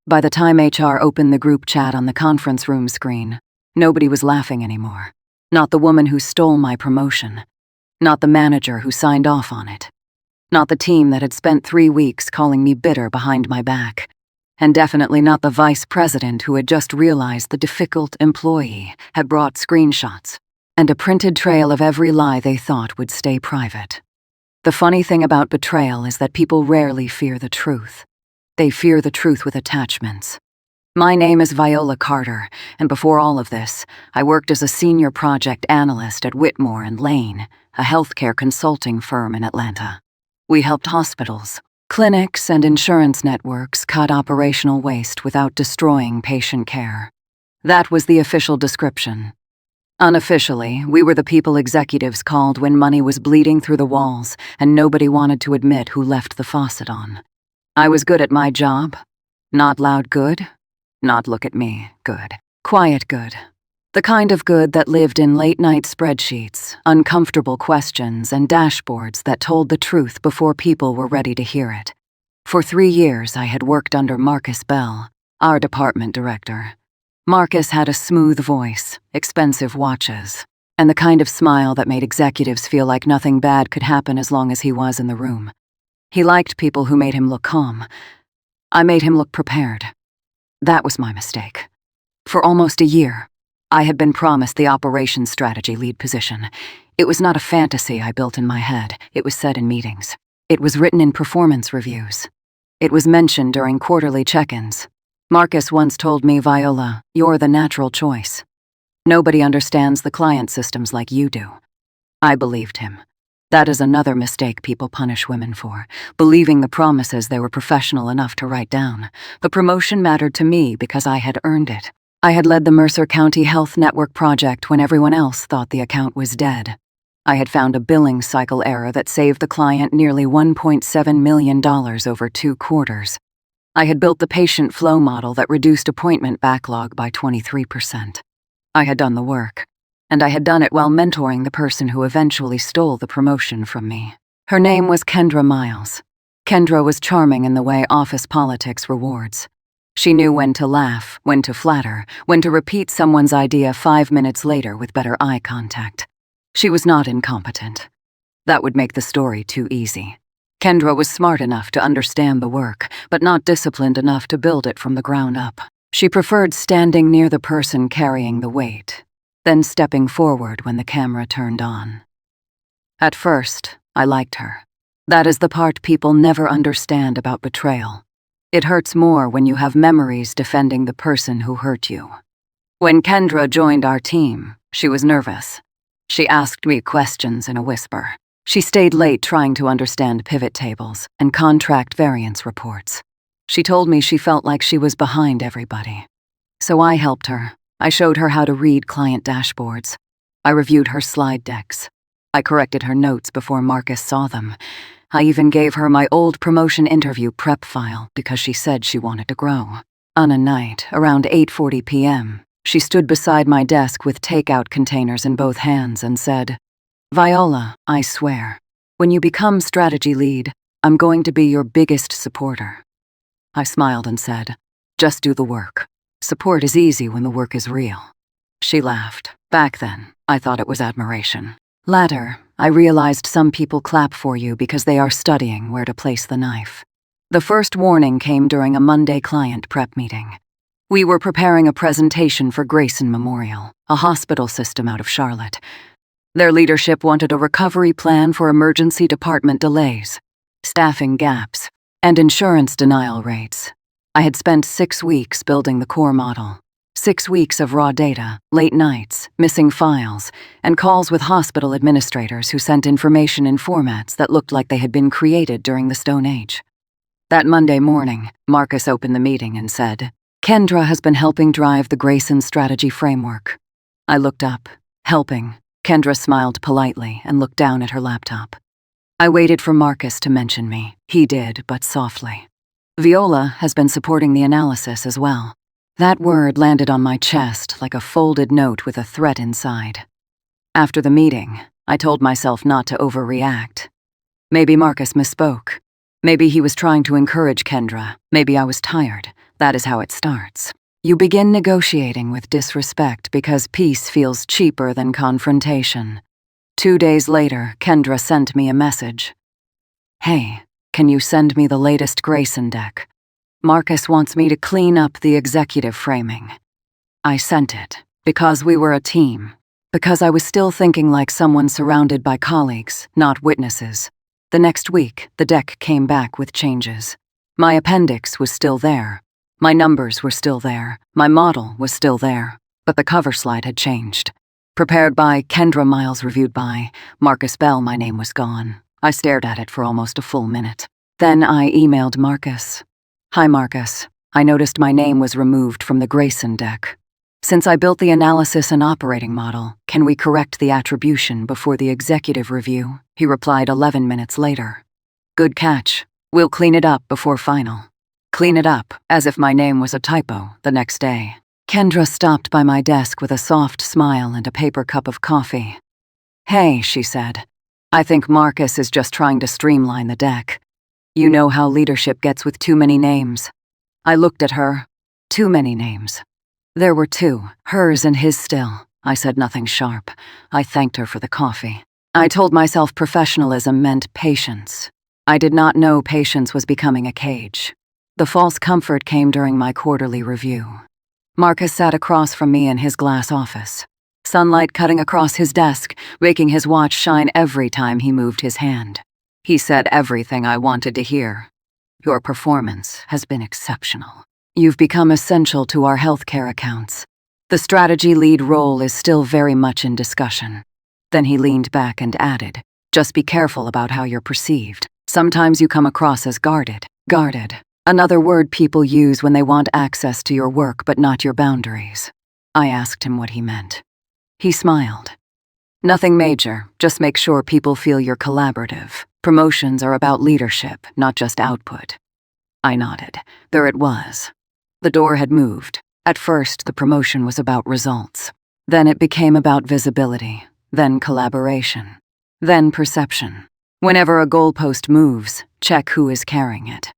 By the time HR opened the group chat on the conference room screen, nobody was laughing anymore. Not the woman who stole my promotion. Not the manager who signed off on it. Not the team that had spent 3 weeks calling me bitter behind my back. And definitely not the vice president who had just realized the difficult employee had brought screenshots and a printed trail of every lie they thought would stay private. The funny thing about betrayal is that people rarely fear the truth. They fear the truth with attachments. My name is Viola Carter, and before all of this, I worked as a senior project analyst at Whitmore & Lane, a healthcare consulting firm in Atlanta. We helped hospitals, clinics, and insurance networks cut operational waste without destroying patient care. That was the official description. Unofficially, we were the people executives called when money was bleeding through the walls and nobody wanted to admit who left the faucet on. I was good at my job. Not loud good. Not look at me good. Quiet good. The kind of good that lived in late-night spreadsheets, uncomfortable questions, and dashboards that told the truth before people were ready to hear it. For 3 years, I had worked under Marcus Bell, our department director. Marcus had a smooth voice, expensive watches, and the kind of smile that made executives feel like nothing bad could happen as long as he was in the room. He liked people who made him look calm. I made him look prepared. That was my mistake. For almost a year, I had been promised the operations strategy lead position. It was not a fantasy I built in my head. It was said in meetings. It was written in performance reviews. It was mentioned during quarterly check-ins. Marcus once told me, "Viola, you're the natural choice. Nobody understands the client systems like you do." I believed him. That is another mistake people punish women for, believing the promises they were professional enough to write down. The promotion mattered to me because I had earned it. I had led the Mercer County Health Network project when everyone else thought the account was dead. I had found a billing cycle error that saved the client nearly $1.7 million over 2 quarters. I had built the patient flow model that reduced appointment backlog by 23%. I had done the work, and I had done it while mentoring the person who eventually stole the promotion from me. Her name was Kendra Miles. Kendra was charming in the way office politics rewards. She knew when to laugh, when to flatter, when to repeat someone's idea 5 minutes later with better eye contact. She was not incompetent. That would make the story too easy. Kendra was smart enough to understand the work, but not disciplined enough to build it from the ground up. She preferred standing near the person carrying the weight, then stepping forward when the camera turned on. At first, I liked her. That is the part people never understand about betrayal. It hurts more when you have memories defending the person who hurt you. When Kendra joined our team, she was nervous. She asked me questions in a whisper. She stayed late trying to understand pivot tables and contract variance reports. She told me she felt like she was behind everybody. So I helped her. I showed her how to read client dashboards. I reviewed her slide decks. I corrected her notes before Marcus saw them. I even gave her my old promotion interview prep file because she said she wanted to grow. On a night, around 8:40 p.m., she stood beside my desk with takeout containers in both hands and said, "Viola, I swear, when you become strategy lead, I'm going to be your biggest supporter." I smiled and said, "Just do the work. Support is easy when the work is real." She laughed. Back then, I thought it was admiration. Later, I realized some people clap for you because they are studying where to place the knife. The first warning came during a Monday client prep meeting. We were preparing a presentation for Grayson Memorial, a hospital system out of Charlotte. Their leadership wanted a recovery plan for emergency department delays, staffing gaps, and insurance denial rates. I had spent 6 weeks building the core model. 6 weeks of raw data, late nights, missing files, and calls with hospital administrators who sent information in formats that looked like they had been created during the Stone Age. That Monday morning, Marcus opened the meeting and said, "Kendra has been helping drive the Grayson strategy framework." I looked up. "Helping." Kendra smiled politely and looked down at her laptop. I waited for Marcus to mention me. He did, but softly. "Viola has been supporting the analysis as well." That word landed on my chest like a folded note with a threat inside. After the meeting, I told myself not to overreact. Maybe Marcus misspoke. Maybe he was trying to encourage Kendra. Maybe I was tired. That is how it starts. You begin negotiating with disrespect because peace feels cheaper than confrontation. 2 days later, Kendra sent me a message. Hey, can you send me the latest Grayson deck? Marcus wants me to clean up the executive framing. I sent it because we were a team, because I was still thinking like someone surrounded by colleagues, not witnesses. The next week, the deck came back with changes. My appendix was still there. My numbers were still there. My model was still there. But the cover slide had changed. Prepared by Kendra Miles, reviewed by Marcus Bell, my name was gone. I stared at it for almost a full minute. Then I emailed Marcus. Hi, Marcus. I noticed my name was removed from the Grayson deck. Since I built the analysis and operating model, can we correct the attribution before the executive review? He replied 11 minutes later. Good catch. We'll clean it up before final. Clean it up, as if my name was a typo, the next day. Kendra stopped by my desk with a soft smile and a paper cup of coffee. Hey, she said. I think Marcus is just trying to streamline the deck. You know how leadership gets with too many names. I looked at her. Too many names. There were 2, hers and his still. I said nothing sharp. I thanked her for the coffee. I told myself professionalism meant patience. I did not know patience was becoming a cage. The false comfort came during my quarterly review. Marcus sat across from me in his glass office. Sunlight cutting across his desk, making his watch shine every time he moved his hand. He said everything I wanted to hear. Your performance has been exceptional. You've become essential to our healthcare accounts. The strategy lead role is still very much in discussion. Then he leaned back and added, just be careful about how you're perceived. Sometimes you come across as guarded. Guarded. Another word people use when they want access to your work but not your boundaries. I asked him what he meant. He smiled. Nothing major, just make sure people feel you're collaborative. Promotions are about leadership, not just output. I nodded. There it was. The door had moved. At first, the promotion was about results. Then it became about visibility, then collaboration, then perception. Whenever a goalpost moves, check who is carrying it.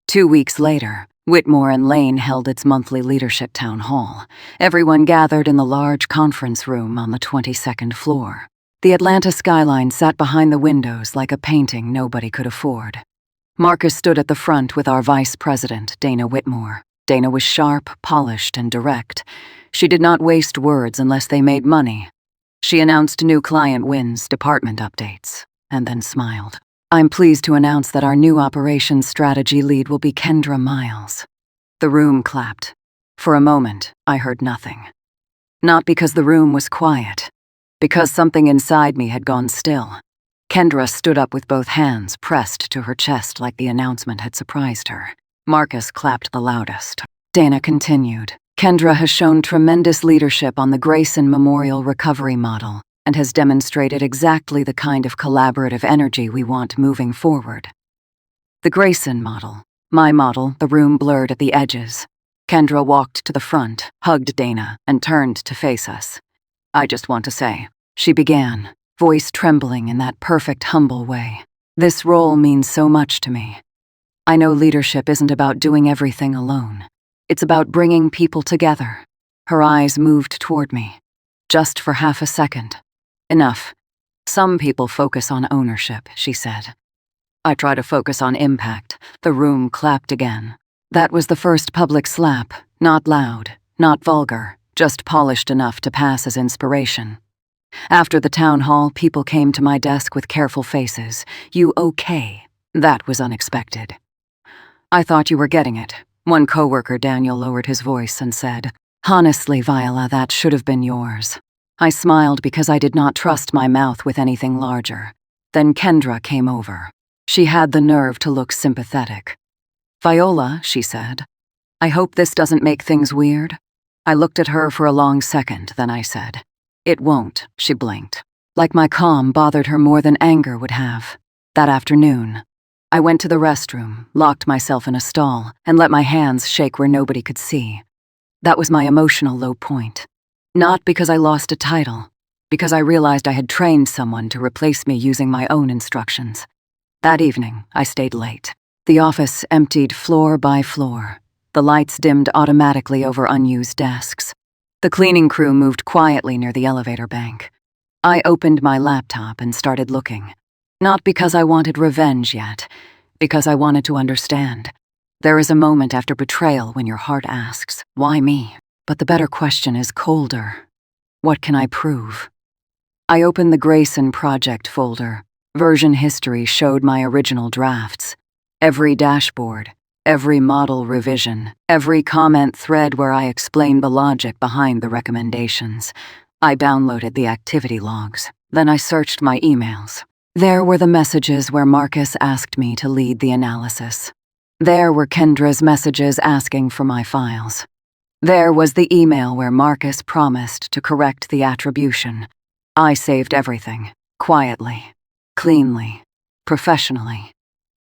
2 weeks later, Whitmore and Lane held its monthly leadership town hall. Everyone gathered in the large conference room on the 22nd floor. The Atlanta skyline sat behind the windows like a painting nobody could afford. Marcus stood at the front with our vice president, Dana Whitmore. Dana was sharp, polished, and direct. She did not waste words unless they made money. She announced new client wins, department updates, and then smiled. I'm pleased to announce that our new operations strategy lead will be Kendra Miles. The room clapped. For a moment, I heard nothing. Not because the room was quiet, because something inside me had gone still. Kendra stood up with both hands pressed to her chest like the announcement had surprised her. Marcus clapped the loudest. Dana continued. Kendra has shown tremendous leadership on the Grayson Memorial Recovery Model and has demonstrated exactly the kind of collaborative energy we want moving forward. The Grayson model. My model, the room blurred at the edges. Kendra walked to the front, hugged Dana, and turned to face us. I just want to say, she began, voice trembling in that perfect, humble way. This role means so much to me. I know leadership isn't about doing everything alone. It's about bringing people together. Her eyes moved toward me. Just for half a second. Enough. Some people focus on ownership, she said. I try to focus on impact. The room clapped again. That was the first public slap, not loud, not vulgar, just polished enough to pass as inspiration. After the town hall, people came to my desk with careful faces. You okay? That was unexpected. I thought you were getting it. One coworker, Daniel, lowered his voice and said, Honestly, Viola, that should have been yours. I smiled because I did not trust my mouth with anything larger. Then Kendra came over. She had the nerve to look sympathetic. Viola, she said, I hope this doesn't make things weird. I looked at her for a long second, then I said, It won't, she blinked. Like my calm bothered her more than anger would have. That afternoon, I went to the restroom, locked myself in a stall, and let my hands shake where nobody could see. That was my emotional low point. Not because I lost a title, because I realized I had trained someone to replace me using my own instructions. That evening, I stayed late. The office emptied floor by floor. The lights dimmed automatically over unused desks. The cleaning crew moved quietly near the elevator bank. I opened my laptop and started looking. Not because I wanted revenge yet, because I wanted to understand. There is a moment after betrayal when your heart asks, why me? But the better question is colder. What can I prove? I opened the Grayson project folder. Version history showed my original drafts. Every dashboard, every model revision, every comment thread where I explained the logic behind the recommendations. I downloaded the activity logs. Then I searched my emails. There were the messages where Marcus asked me to lead the analysis. There were Kendra's messages asking for my files. There was the email where Marcus promised to correct the attribution. I saved everything, quietly, cleanly, professionally.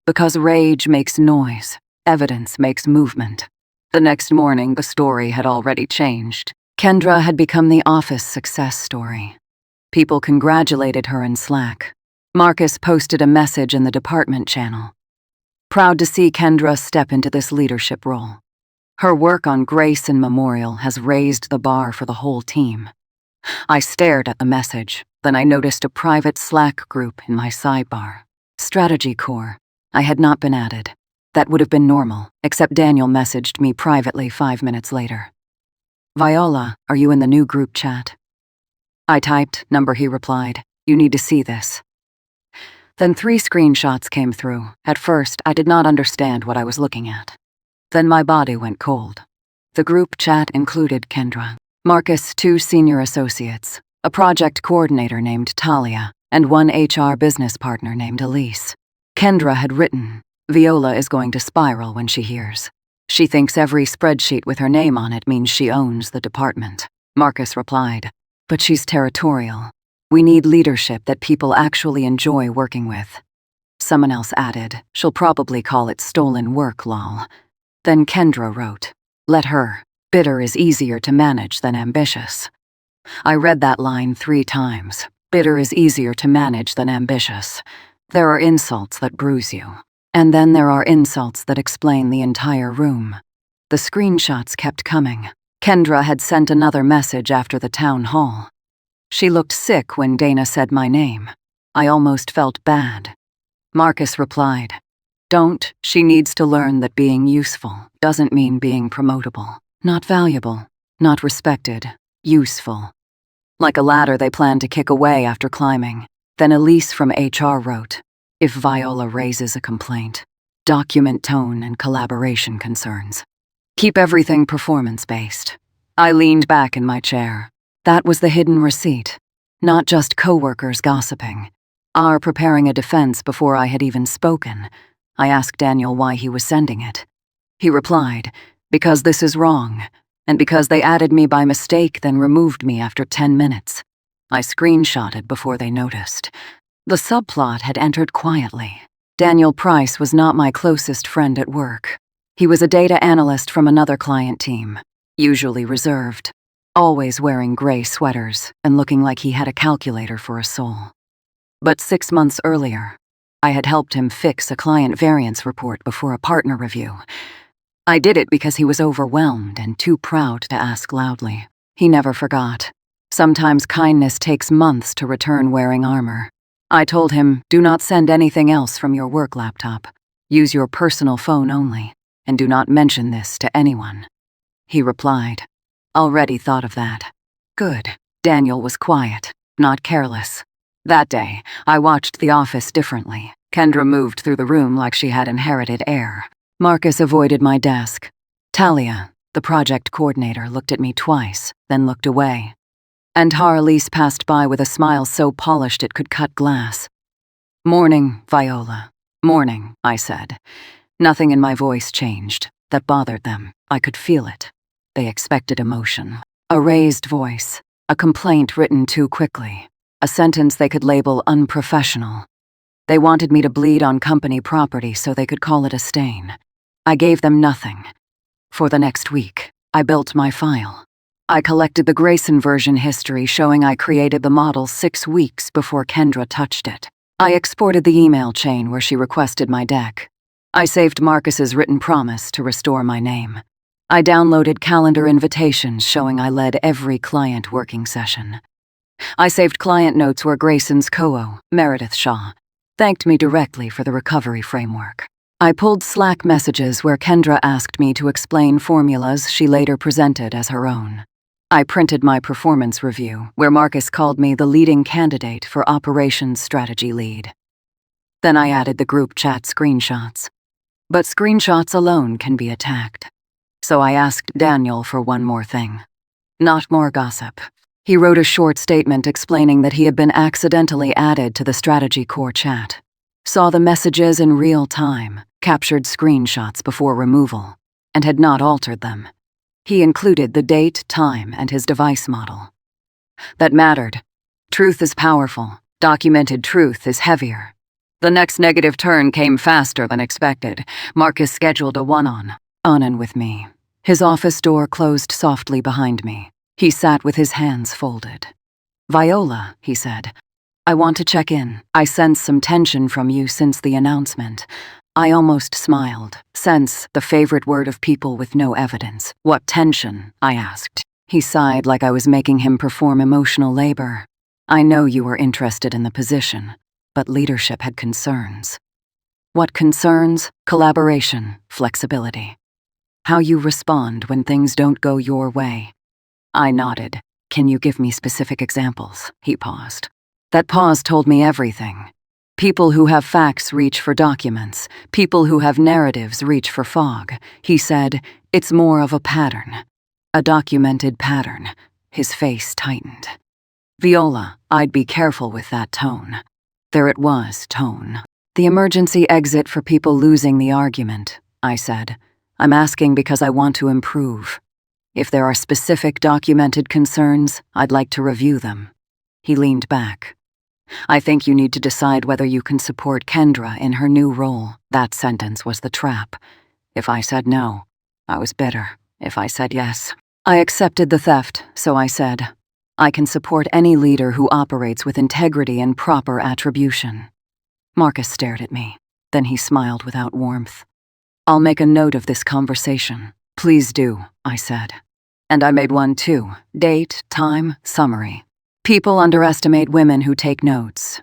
Because rage makes noise, evidence makes movement. The next morning, the story had already changed. Kendra had become the office success story. People congratulated her in Slack. Marcus posted a message in the department channel. Proud to see Kendra step into this leadership role. Her work on Grayson Memorial has raised the bar for the whole team. I stared at the message, then I noticed a private Slack group in my sidebar. Strategy Core. I had not been added. That would have been normal, except Daniel messaged me privately 5 minutes later. Viola, are you in the new group chat? I typed, number he replied, you need to see this. Then 3 screenshots came through. At first, I did not understand what I was looking at. Then my body went cold. The group chat included Kendra, Marcus' 2 senior associates, a project coordinator named Talia, and 1 HR business partner named Elise. Kendra had written, Viola is going to spiral when she hears. She thinks every spreadsheet with her name on it means she owns the department. Marcus replied, but she's territorial. We need leadership that people actually enjoy working with. Someone else added, she'll probably call it stolen work, lol. Then Kendra wrote, let her. Bitter is easier to manage than ambitious. I read that line 3 times. Bitter is easier to manage than ambitious. There are insults that bruise you. And then there are insults that explain the entire room. The screenshots kept coming. Kendra had sent another message after the town hall. She looked sick when Dana said my name. I almost felt bad. Marcus replied, don't, she needs to learn that being useful doesn't mean being promotable. Not valuable, not respected, useful. Like a ladder they plan to kick away after climbing. Then Elise from HR wrote, if Viola raises a complaint, document tone and collaboration concerns. Keep everything performance-based. I leaned back in my chair. That was the hidden receipt. Not just coworkers gossiping. Are preparing a defense before I had even spoken. I asked Daniel why he was sending it. He replied, because this is wrong, and because they added me by mistake then removed me after 10 minutes. I screenshotted before they noticed. The subplot had entered quietly. Daniel Price was not my closest friend at work. He was a data analyst from another client team, usually reserved, always wearing gray sweaters and looking like he had a calculator for a soul. But 6 months earlier, I had helped him fix a client variance report before a partner review. I did it because he was overwhelmed and too proud to ask loudly. He never forgot. Sometimes kindness takes months to return wearing armor. I told him, do not send anything else from your work laptop. Use your personal phone only, and do not mention this to anyone. He replied, already thought of that. Good. Daniel was quiet, not careless. That day, I watched The Office differently. Kendra moved through the room like she had inherited air. Marcus avoided my desk. Talia, the project coordinator, looked at me twice, then looked away. And Harlise passed by with a smile so polished it could cut glass. Morning, Viola. Morning, I said. Nothing in my voice changed. That bothered them. I could feel it. They expected emotion. A raised voice. A complaint written too quickly. A sentence they could label unprofessional. They wanted me to bleed on company property so they could call it a stain. I gave them nothing. For the next week, I built my file. I collected the Grayson version history showing I created the model 6 weeks before Kendra touched it. I exported the email chain where she requested my deck. I saved Marcus's written promise to restore my name. I downloaded calendar invitations showing I led every client working session. I saved client notes where Grayson's co-o, Meredith Shaw, thanked me directly for the recovery framework. I pulled Slack messages where Kendra asked me to explain formulas she later presented as her own. I printed my performance review, where Marcus called me the leading candidate for operations strategy lead. Then I added the group chat screenshots. But screenshots alone can be attacked. So I asked Daniel for one more thing. Not more gossip. He wrote a short statement explaining that he had been accidentally added to the strategy core chat, saw the messages in real time, captured screenshots before removal, and had not altered them. He included the date, time, and his device model. That mattered. Truth is powerful. Documented truth is heavier. The next negative turn came faster than expected. Marcus scheduled a one-on-one with me. His office door closed softly behind me. He sat with his hands folded. "Viola," he said, "I want to check in. I sense some tension from you since the announcement." I almost smiled. Sense, the favorite word of people with no evidence. "What tension?" I asked. He sighed like I was making him perform emotional labor. "I know you were interested in the position, but leadership had concerns." "What concerns?" "Collaboration, flexibility. How you respond when things don't go your way." I nodded. "Can you give me specific examples?" He paused. That pause told me everything. People who have facts reach for documents. People who have narratives reach for fog. He said, "It's more of a pattern. A documented pattern." His face tightened. "Viola, I'd be careful with that tone." There it was, tone. "The emergency exit for people losing the argument," I said. "I'm asking because I want to improve. If there are specific documented concerns, I'd like to review them." He leaned back. "I think you need to decide whether you can support Kendra in her new role." That sentence was the trap. If I said no, I was bitter. If I said yes, I accepted the theft, so I said, "I can support any leader who operates with integrity and proper attribution." Marcus stared at me. Then he smiled without warmth. "I'll make a note of this conversation." "Please do," I said. And I made one too. Date, time, summary. People underestimate women who take notes.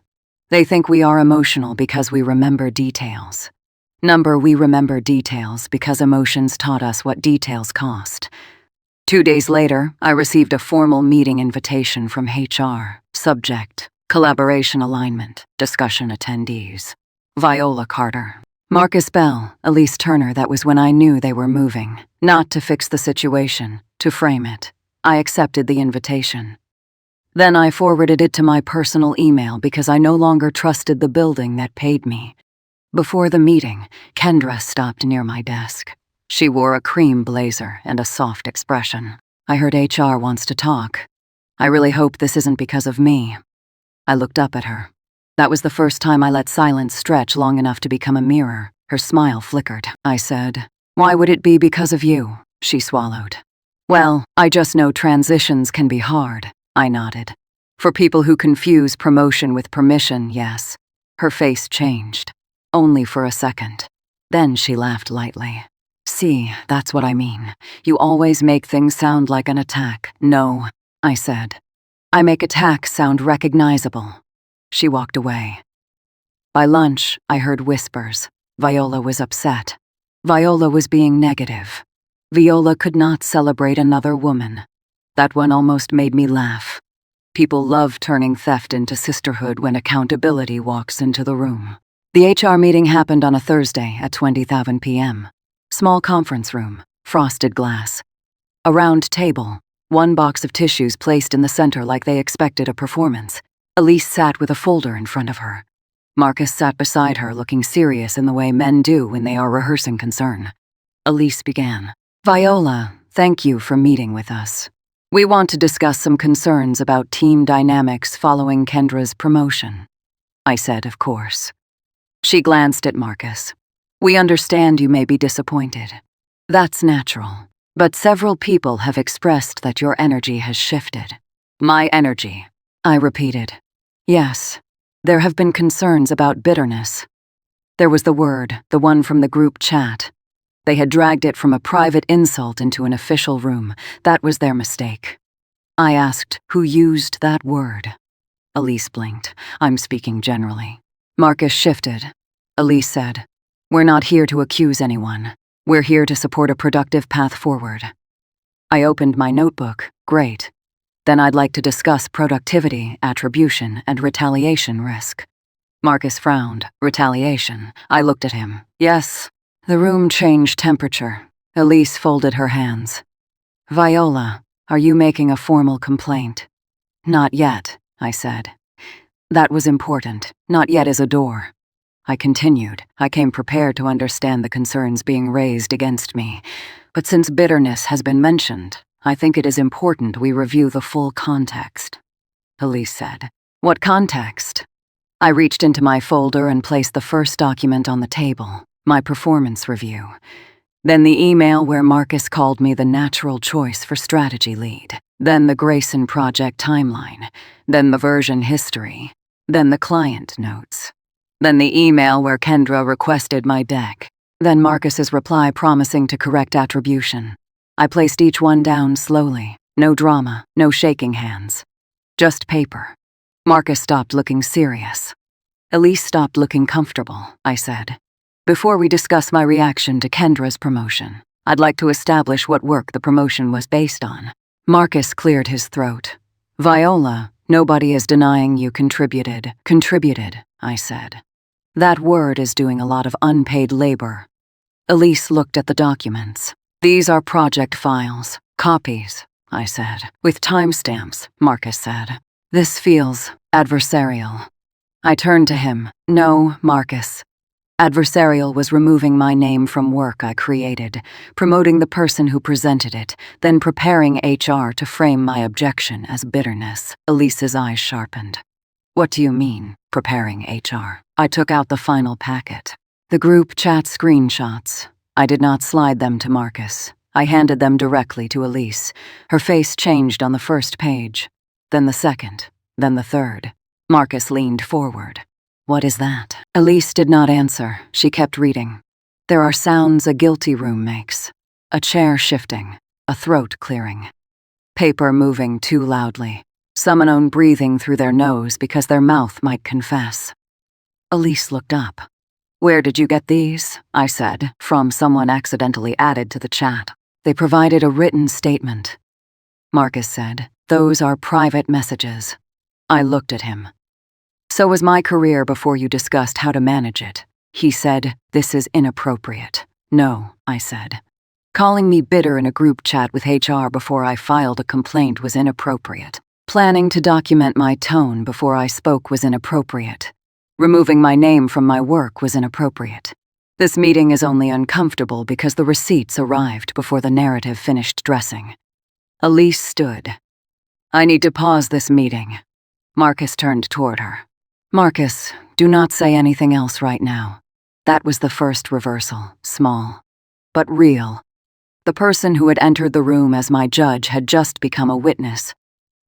They think we are emotional because we remember details. We remember details because emotions taught us what details cost. 2 days later, I received a formal meeting invitation from HR. Subject: collaboration alignment, discussion attendees. Viola Carter. Marcus Bell, Elise Turner. That was when I knew they were moving. Not to fix the situation, to frame it. I accepted the invitation. Then I forwarded it to my personal email because I no longer trusted the building that paid me. Before the meeting, Kendra stopped near my desk. She wore a cream blazer and a soft expression. "I heard HR wants to talk. I really hope this isn't because of me." I looked up at her. That was the first time I let silence stretch long enough to become a mirror. Her smile flickered. I said, "Why would it be because of you?" She swallowed. "Well, I just know transitions can be hard." I nodded. "For people who confuse promotion with permission, yes." Her face changed. Only for a second. Then she laughed lightly. "See, that's what I mean. You always make things sound like an attack." "No," I said. "I make attacks sound recognizable." She walked away. By lunch, I heard whispers. Viola was upset. Viola was being negative. Viola could not celebrate another woman. That one almost made me laugh. People love turning theft into sisterhood when accountability walks into the room. The HR meeting happened on a Thursday at 20:00 p.m. Small conference room, frosted glass. A round table, one box of tissues placed in the center like they expected a performance. Elise sat with a folder in front of her. Marcus sat beside her, looking serious in the way men do when they are rehearsing concern. Elise began. "Viola, thank you for meeting with us. We want to discuss some concerns about team dynamics following Kendra's promotion." I said, "Of course." She glanced at Marcus. "We understand you may be disappointed. That's natural. But several people have expressed that your energy has shifted." "My energy," I repeated. "Yes. There have been concerns about bitterness." There was the word, the one from the group chat. They had dragged it from a private insult into an official room. That was their mistake. I asked, who used that word? Elise blinked. I'm speaking generally. Marcus shifted. Elise said, we're not here to accuse anyone. We're here to support a productive path forward. I opened my notebook. Great. Then I'd like to discuss productivity, attribution, and retaliation risk. Marcus frowned. Retaliation. I looked at him. Yes. The room changed temperature. Elise folded her hands. Viola, are you making a formal complaint? Not yet, I said. That was important. Not yet is a door. I continued. I came prepared to understand the concerns being raised against me. But since bitterness has been mentioned, I think it is important we review the full context. Elise said. What context? I reached into my folder and placed the first document on the table, my performance review. Then the email where Marcus called me the natural choice for strategy lead. Then the Grayson project timeline. Then the version history. Then the client notes. Then the email where Kendra requested my deck. Then Marcus's reply promising to correct attribution. I placed each one down slowly. No drama, no shaking hands. Just paper. Marcus stopped looking serious. Elise stopped looking comfortable, I said. Before we discuss my reaction to Kendra's promotion, I'd like to establish what work the promotion was based on. Marcus cleared his throat. Viola, nobody is denying you contributed. Contributed, I said. That word is doing a lot of unpaid labor. Elise looked at the documents. These are project files, copies, I said. With timestamps, Marcus said. This feels adversarial. I turned to him. No, Marcus. Adversarial was removing my name from work I created, promoting the person who presented it, then preparing HR to frame my objection as bitterness. Elise's eyes sharpened. What do you mean, preparing HR? I took out the final packet. The group chat screenshots. I did not slide them to Marcus. I handed them directly to Elise. Her face changed on the first page. Then the second. Then the third. Marcus leaned forward. What is that? Elise did not answer. She kept reading. There are sounds a guilty room makes. A chair shifting. A throat clearing. Paper moving too loudly. Someone breathing through their nose because their mouth might confess. Elise looked up. Where did you get these? I said, from someone accidentally added to the chat. They provided a written statement. Marcus said, those are private messages. I looked at him. So was my career before you discussed how to manage it. He said, this is inappropriate. No, I said. Calling me bitter in a group chat with HR before I filed a complaint was inappropriate. Planning to document my tone before I spoke was inappropriate. Removing my name from my work was inappropriate. This meeting is only uncomfortable because the receipts arrived before the narrative finished dressing. Elise stood. I need to pause this meeting. Marcus turned toward her. Marcus, do not say anything else right now. That was the first reversal, small, but real. The person who had entered the room as my judge had just become a witness.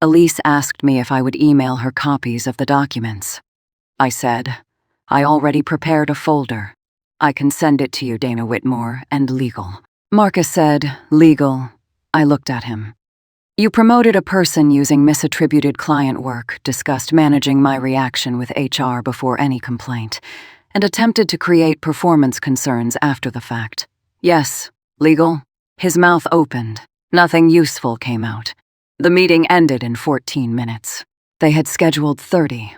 Elise asked me if I would email her copies of the documents. I said, I already prepared a folder. I can send it to you, Dana Whitmore, and legal. Marcus said, legal. I looked at him. You promoted a person using misattributed client work, discussed managing my reaction with HR before any complaint, and attempted to create performance concerns after the fact. Yes, legal. His mouth opened. Nothing useful came out. The meeting ended in 14 minutes. They had scheduled 30.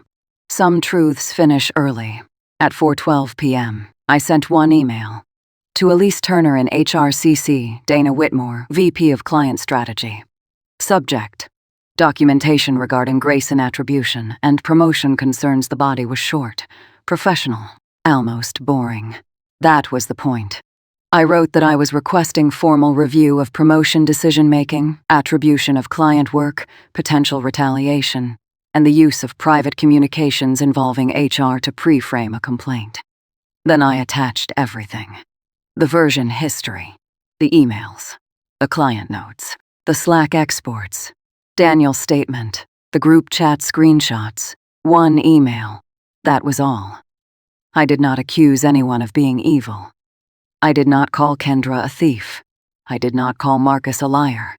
Some truths finish early. At 4:12 p.m., I sent one email. To Elise Turner in HRCC, Dana Whitmore, VP of Client Strategy. Subject: documentation regarding Grayson attribution and promotion concerns the body was short, professional, almost boring. That was the point. I wrote that I was requesting formal review of promotion decision-making, attribution of client work, potential retaliation, and the use of private communications involving HR to pre-frame a complaint. Then I attached everything. The version history, the emails, the client notes, the Slack exports, Daniel's statement, the group chat screenshots, one email. That was all. I did not accuse anyone of being evil. I did not call Kendra a thief. I did not call Marcus a liar.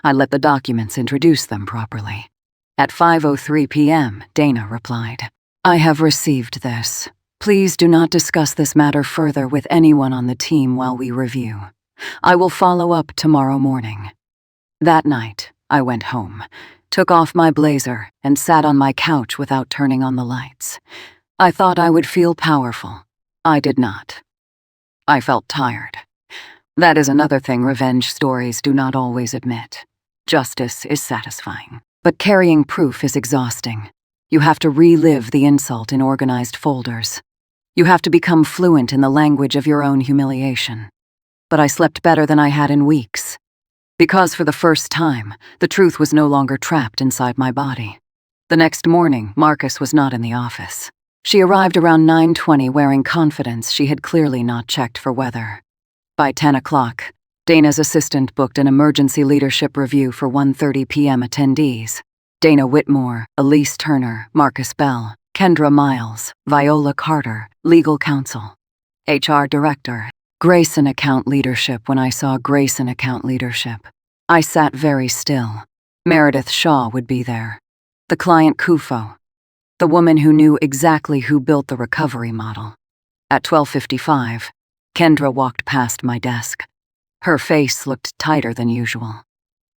I let the documents introduce them properly. At 5:03 p.m., Dana replied, "I have received this. Please do not discuss this matter further with anyone on the team while we review. I will follow up tomorrow morning." That night, I went home, took off my blazer, and sat on my couch without turning on the lights. I thought I would feel powerful. I did not. I felt tired. That is another thing revenge stories do not always admit. Justice is satisfying, but carrying proof is exhausting. You have to relive the insult in organized folders. You have to become fluent in the language of your own humiliation. But I slept better than I had in weeks. Because for the first time, the truth was no longer trapped inside my body. The next morning, Marcus was not in the office. She arrived around 9:20 wearing confidence she had clearly not checked for weather. By 10 o'clock, Dana's assistant booked an emergency leadership review for 1:30 p.m. attendees. Dana Whitmore, Elise Turner, Marcus Bell, Kendra Miles, Viola Carter, legal counsel. HR director, Grayson account leadership. When I saw Grayson account leadership, I sat very still. Meredith Shaw would be there. The client Kufo. The woman who knew exactly who built the recovery model. At 12:55, Kendra walked past my desk. Her face looked tighter than usual.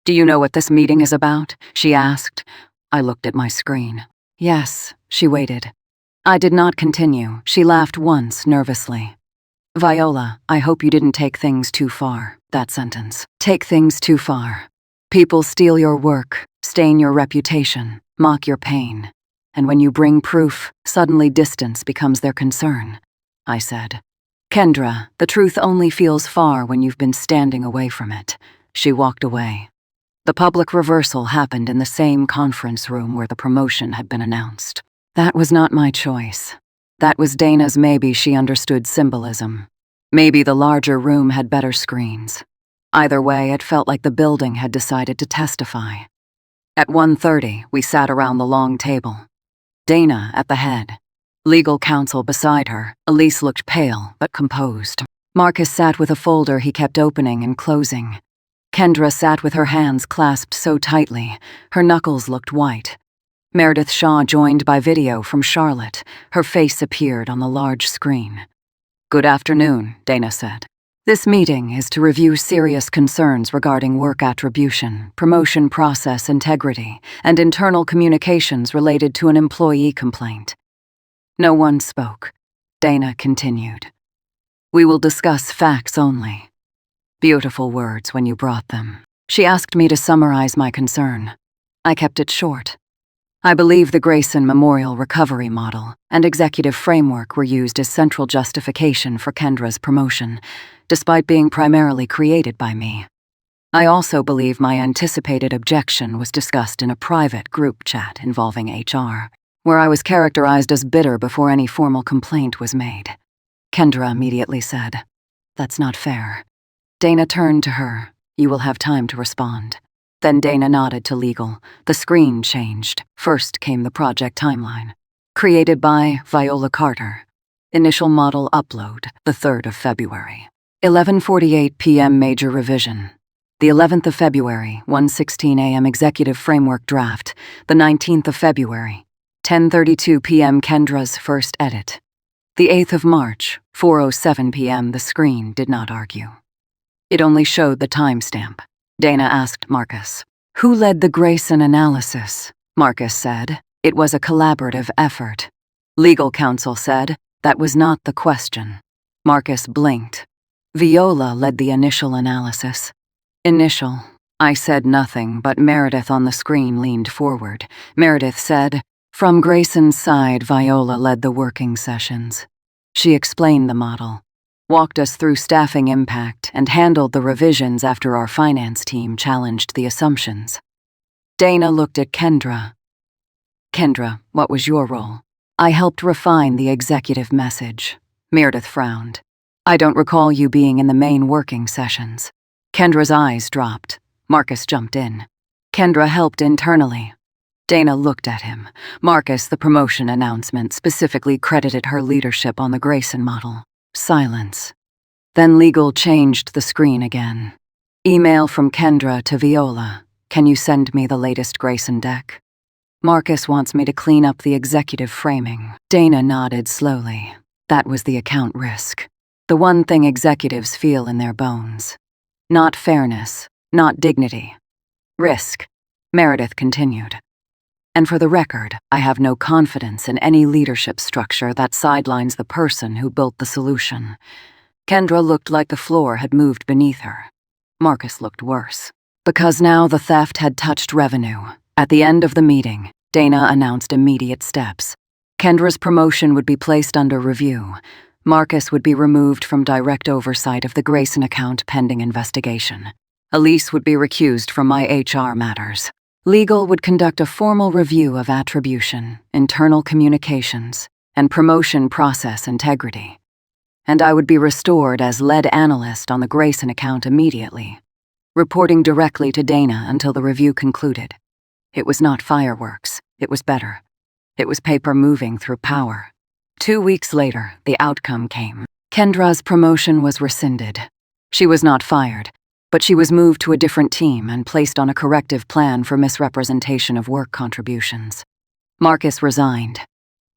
"Do you know what this meeting is about?" she asked. I looked at my screen. Yes, she waited. I did not continue. She laughed once, nervously. "Viola, I hope you didn't take things too far," that sentence. Take things too far. People steal your work, stain your reputation, mock your pain. And when you bring proof, suddenly distance becomes their concern, I said. "Kendra, the truth only feels far when you've been standing away from it." She walked away. The public reversal happened in the same conference room where the promotion had been announced. That was not my choice. That was Dana's. Maybe she understood symbolism. Maybe the larger room had better screens. Either way, it felt like the building had decided to testify. At 1:30, we sat around the long table. Dana at the head. Legal counsel beside her. Elise looked pale, but composed. Marcus sat with a folder he kept opening and closing. Kendra sat with her hands clasped so tightly, her knuckles looked white. Meredith Shaw joined by video from Charlotte. Her face appeared on the large screen. "Good afternoon," Dana said. "This meeting is to review serious concerns regarding work attribution, promotion process integrity, and internal communications related to an employee complaint." No one spoke. Dana continued. "We will discuss facts only." Beautiful words when you brought them. She asked me to summarize my concern. I kept it short. I believe the Grayson Memorial Recovery Model and Executive Framework were used as central justification for Kendra's promotion, despite being primarily created by me. I also believe my anticipated objection was discussed in a private group chat involving HR, where I was characterized as bitter before any formal complaint was made. Kendra immediately said, "That's not fair." Dana turned to her. "You will have time to respond." Then Dana nodded to legal. The screen changed. First came the project timeline. Created by Viola Carter. Initial model upload, the 3rd of February. 11:48 p.m. major revision. The 11th of February, 1:16 a.m. executive framework draft. The 19th of February, 10:32 p.m. Kendra's first edit. The 8th of March, 4:07 p.m. The screen did not argue. It only showed the timestamp. Dana asked Marcus, "Who led the Grayson analysis?" Marcus said, "It was a collaborative effort." Legal counsel said, "That was not the question." Marcus blinked. "Viola led the initial analysis." "Initial." I said nothing, but Meredith on the screen leaned forward. Meredith said, "From Grayson's side, Viola led the working sessions." She explained the model, walked us through staffing impact, and handled the revisions after our finance team challenged the assumptions. Dana looked at Kendra. "Kendra, what was your role?" "I helped refine the executive message." Meredith frowned. "I don't recall you being in the main working sessions." Kendra's eyes dropped. Marcus jumped in. "Kendra helped internally." Dana looked at him. Marcus, the promotion announcement, specifically credited her leadership on the Grayson model. Silence. Then legal changed the screen again. Email from Kendra to Viola. Can you send me the latest Grayson deck? Marcus wants me to clean up the executive framing. Dana nodded slowly. That was the account risk. The one thing executives feel in their bones. Not fairness, not dignity. Risk. Meredith continued. And for the record, I have no confidence in any leadership structure that sidelines the person who built the solution. Kendra looked like the floor had moved beneath her. Marcus looked worse. Because now the theft had touched revenue. At the end of the meeting, Dana announced immediate steps. Kendra's promotion would be placed under review. Marcus would be removed from direct oversight of the Grayson account pending investigation. Elise would be recused from my HR matters. Legal would conduct a formal review of attribution, internal communications, and promotion process integrity. And I would be restored as lead analyst on the Grayson account immediately, reporting directly to Dana until the review concluded. It was not fireworks, it was better. It was paper moving through power. 2 weeks later, the outcome came. Kendra's promotion was rescinded. She was not fired, but she was moved to a different team and placed on a corrective plan for misrepresentation of work contributions. Marcus resigned.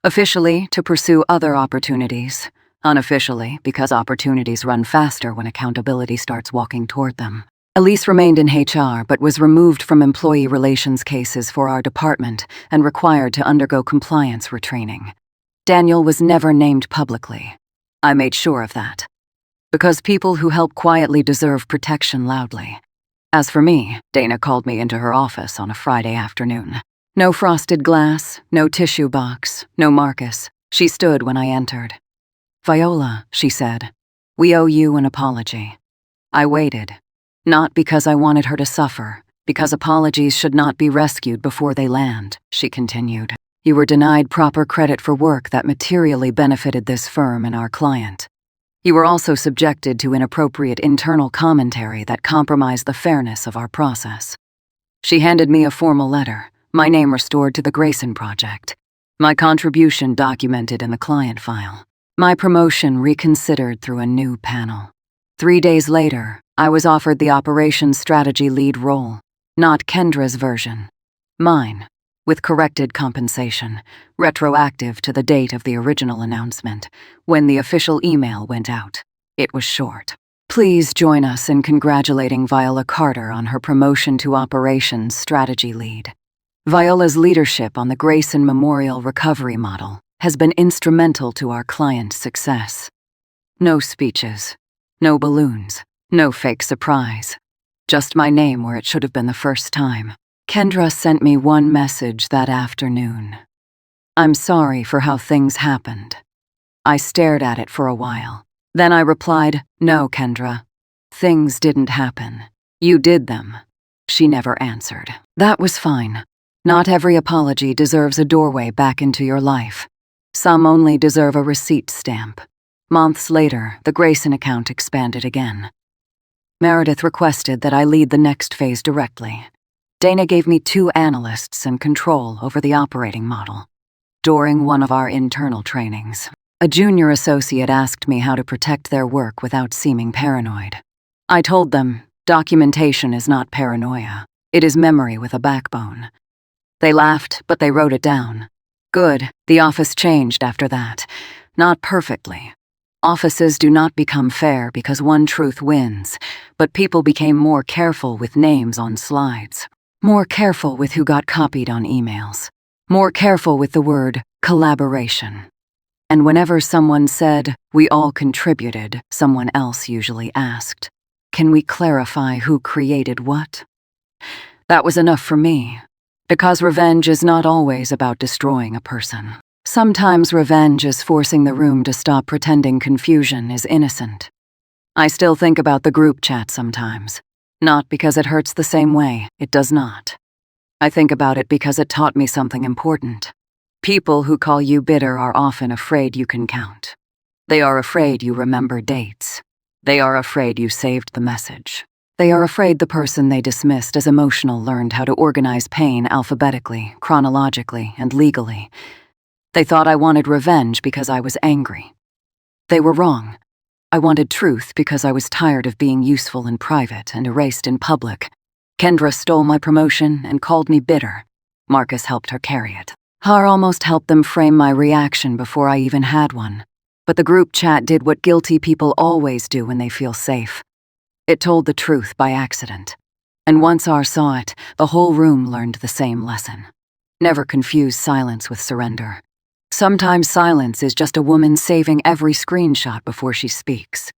Officially, to pursue other opportunities. Unofficially, because opportunities run faster when accountability starts walking toward them. Elise remained in HR but was removed from employee relations cases for our department and required to undergo compliance retraining. Daniel was never named publicly. I made sure of that. Because people who help quietly deserve protection loudly. As for me, Dana called me into her office on a Friday afternoon. No frosted glass, no tissue box, no Marcus. She stood when I entered. Viola, she said, we owe you an apology. I waited. Not because I wanted her to suffer, because apologies should not be rescued before they land, she continued. You were denied proper credit for work that materially benefited this firm and our client. You were also subjected to inappropriate internal commentary that compromised the fairness of our process. She handed me a formal letter, my name restored to the Grayson project, my contribution documented in the client file, my promotion reconsidered through a new panel. 3 days later, I was offered the operations strategy lead role, not Kendra's version. Mine, with corrected compensation, retroactive to the date of the original announcement, when the official email went out. It was short. Please join us in congratulating Viola Carter on her promotion to operations strategy lead. Viola's leadership on the Grayson Memorial Recovery Model has been instrumental to our client's success. No speeches, no balloons, no fake surprise. Just my name where it should have been the first time. Kendra sent me one message that afternoon. I'm sorry for how things happened. I stared at it for a while. Then I replied, no, Kendra. Things didn't happen. You did them. She never answered. That was fine. Not every apology deserves a doorway back into your life. Some only deserve a receipt stamp. Months later, the Grayson account expanded again. Meredith requested that I lead the next phase directly. Dana gave me 2 analysts and control over the operating model. During one of our internal trainings, a junior associate asked me how to protect their work without seeming paranoid. I told them, documentation is not paranoia. It is memory with a backbone. They laughed, but they wrote it down. Good, the office changed after that. Not perfectly. Offices do not become fair because one truth wins, but people became more careful with names on slides. More careful with who got copied on emails. More careful with the word collaboration. And whenever someone said, we all contributed, someone else usually asked, can we clarify who created what? That was enough for me, because revenge is not always about destroying a person. Sometimes revenge is forcing the room to stop pretending confusion is innocent. I still think about the group chat sometimes. Not because it hurts the same way, it does not. I think about it because it taught me something important. People who call you bitter are often afraid you can count. They are afraid you remember dates. They are afraid you saved the message. They are afraid the person they dismissed as emotional learned how to organize pain alphabetically, chronologically, and legally. They thought I wanted revenge because I was angry. They were wrong. I wanted truth because I was tired of being useful in private and erased in public. Kendra stole my promotion and called me bitter. Marcus helped her carry it. Har almost helped them frame my reaction before I even had one. But the group chat did what guilty people always do when they feel safe. It told the truth by accident. And once Har saw it, the whole room learned the same lesson. Never confuse silence with surrender. Sometimes silence is just a woman saving every screenshot before she speaks.